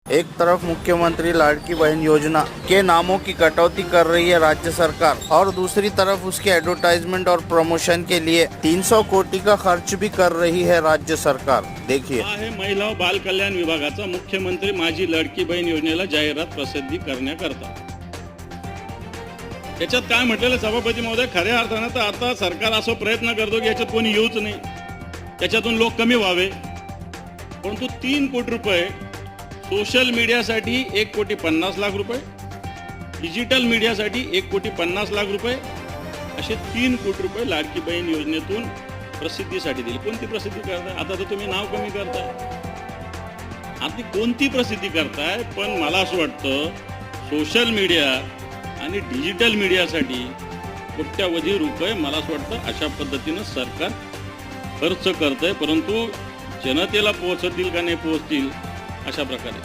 एक तरफ मुख्यमंत्री लाड़की बहन योजना के नामों की कटौती कर रही है राज्य सरकार और दूसरी तरफ उसके एडवर्टाइजमेंट और प्रमोशन के लिए 300 कोटी का खर्च भी कर रही है राज्य सरकार। देखिए, हा आहे महिला व बाल कल्याण विभागाचा मुख्यमंत्री माझी लाडकी बहीण योजनेला जाहिरात प्रसिद्धी करण्याकरता। याच्यात काय म्हटलेलं सभापती महोदय, खऱ्या अर्थानं तर आता सरकार असं प्रयत्न करतो की याच्यात कोणी येऊच नाही, त्याच्यातून लोक कमी व्हावे, परंतु 3 कोटी रुपये सोशल मीडियासाठी 1,50,00,000 रुपये, डिजिटल मीडियासाठी 1,50,00,000 रुपये, असे 3 कोटी रुपये लाडकी बहीण योजनेतून प्रसिद्धीसाठी दिली। कोणती प्रसिद्धी करताय? आता तर तुम्ही नाव कमी करताय, आता कोणती प्रसिद्धी करताय? पण मला असं वाटतं सोशल मीडिया आणि डिजिटल मीडियासाठी कोट्यावधी रुपये मला असं वाटतं अशा पद्धतीनं सरकार खर्च करतंय, परंतु जनतेला पोहोचतील का नाही पोहोचतील अशा प्रकारे